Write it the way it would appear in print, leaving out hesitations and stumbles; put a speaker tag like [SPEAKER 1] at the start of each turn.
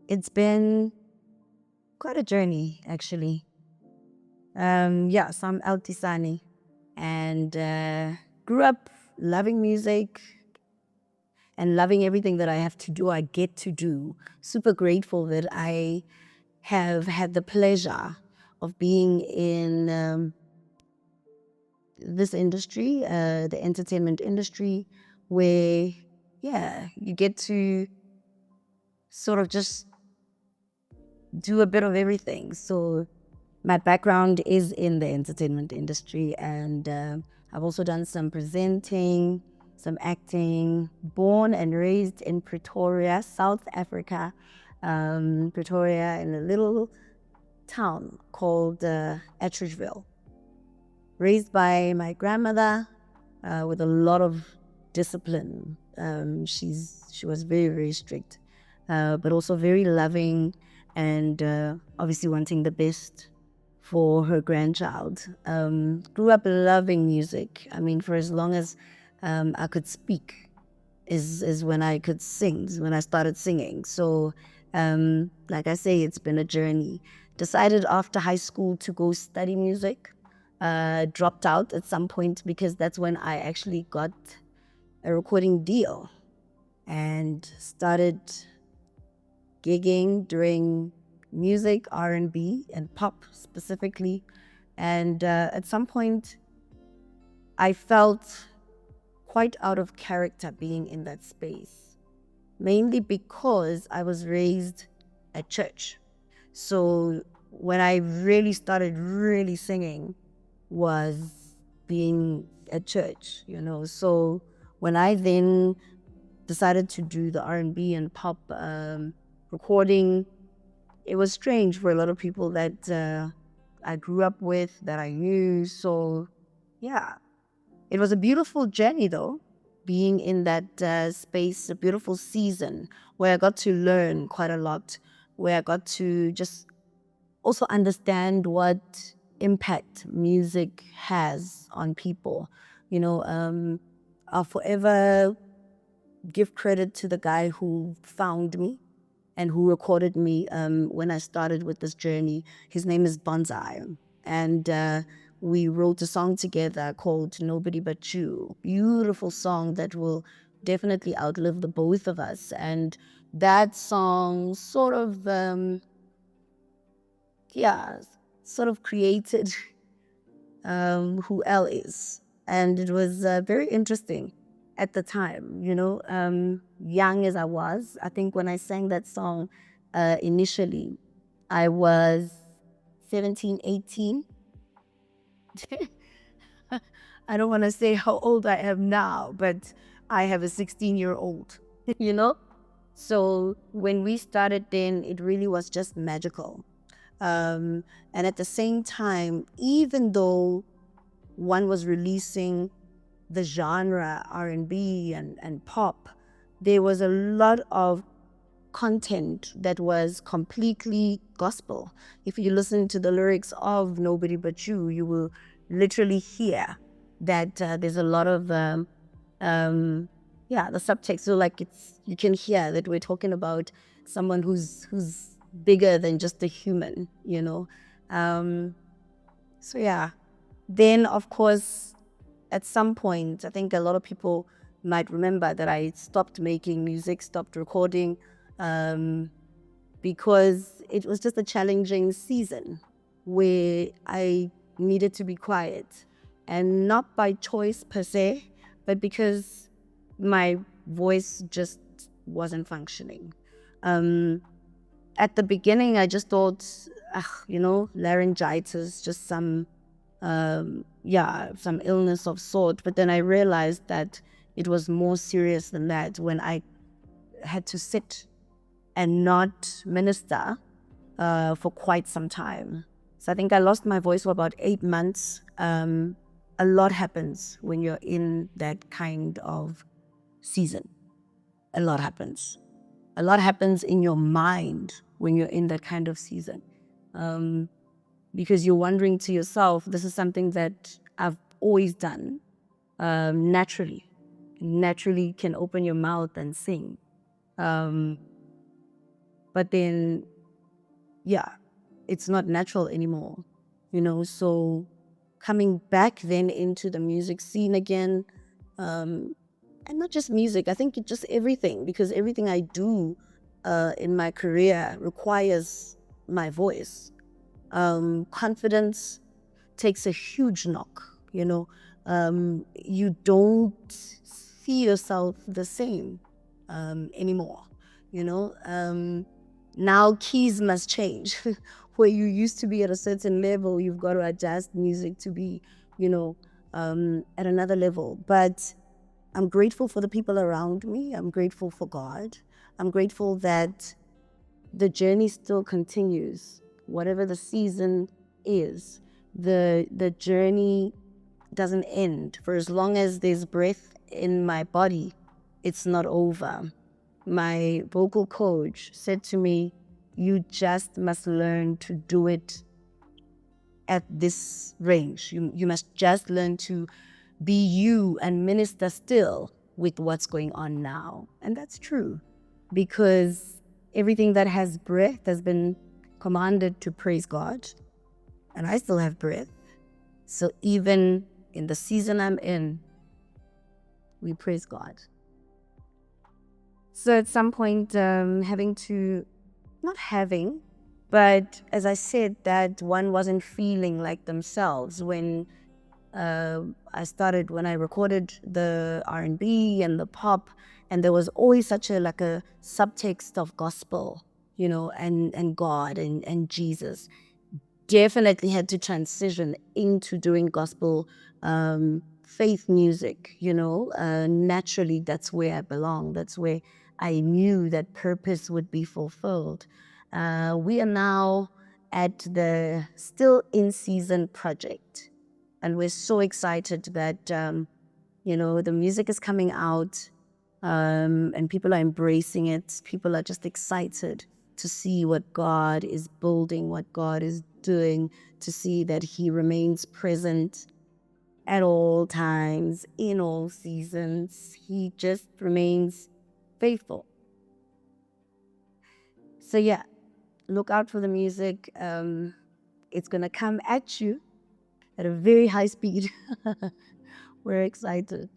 [SPEAKER 1] It's been quite a journey, actually. So I'm Elle Tisane, and grew up loving music and loving everything that I have to do, I get to do. Super grateful that I have had the pleasure of being in this industry, the entertainment industry, where, yeah, you get to sort of just do a bit of everything. So my background is in the entertainment industry, and I've also done some presenting, some acting. Born and raised in Pretoria, South Africa. Pretoria, in a little town called Atteridgeville. Raised by my grandmother with a lot of discipline. She was very, very strict, but also very loving, and obviously wanting the best for her grandchild. Grew up loving music. I mean, for as long as I could speak, is when I could sing, is when I started singing. So, like I say, it's been a journey. Decided after high school to go study music. Dropped out at some point because that's when I actually got a recording deal and started gigging doing music, R&B and pop specifically. And at some point, I felt quite out of character being in that space, mainly because I was raised at church. So when I really started really singing was being at church, you know. So when I then decided to do the R&B and pop recording, it was strange for a lot of people that I grew up with, that I knew. So yeah, it was a beautiful journey though, being in that space, a beautiful season where I got to learn quite a lot, where I got to just also understand what impact music has on people. You know, I'll forever give credit to the guy who found me and who recorded me when I started with this journey. His name is Bonsai. And we wrote a song together called Nobody But You. Beautiful song that will definitely outlive the both of us. And that song sort of, yeah, sort of created who Elle is. And it was very interesting at the time, you know, young as I was. I think when I sang that song initially, I was 17, 18. I don't want to say how old I am now, but I have a 16-year-old, you know? So when we started then, it really was just magical. And at the same time, even though one was releasing the genre R&B and pop, there was a lot of content that was completely gospel. If you listen to the lyrics of Nobody But You, you will literally hear that there's a lot of the subtext. So like you can hear that we're talking about someone who's bigger than just a human, you know. Um, so yeah. Then of course, at some point, I think a lot of people might remember that I stopped making music, stopped recording, because it was just a challenging season where I needed to be quiet, and not by choice per se, but because my voice just wasn't functioning. At the beginning, I just thought, you know, laryngitis, just some illness of sort. But then I realized that it was more serious than that when I had to sit and not minister for quite some time. So I think I lost my voice for about 8 months. A lot happens when you're in that kind of season. A lot happens. A lot happens in your mind when you're in that kind of season. Because you're wondering to yourself, this is something that I've always done naturally can open your mouth and sing. But then, yeah, it's not natural anymore, so coming back then into the music scene again, and not just music, I think it's just everything, because everything I do in my career requires my voice. Confidence takes a huge knock, you don't see yourself the same anymore, you know. Now keys must change. Where you used to be at a certain level, you've got to adjust music to be, at another level. But I'm grateful for the people around me. I'm grateful for God. I'm grateful that the journey still continues. Whatever the season is, the journey doesn't end. For as long as there's breath in my body, it's not over. My vocal coach said to me, you just must learn to do it at this range. You must just learn to be you and minister still with what's going on now. And that's true, because everything that has breath has been commanded to praise God, and I still have breath. So even in the season I'm in, we praise God. So at some point, but as I said, that one wasn't feeling like themselves when when I recorded the R&B and the pop, and there was always such a subtext of gospel, and God and Jesus. Definitely had to transition into doing gospel faith music, naturally that's where I belong. That's where I knew that purpose would be fulfilled. We are now at the still in season project, and we're so excited that the music is coming out, and people are embracing it. People are just excited to see what God is building, what God is doing, to see that He remains present at all times, in all seasons. He just remains faithful. So yeah, look out for the music. It's gonna come at you at a very high speed. We're excited.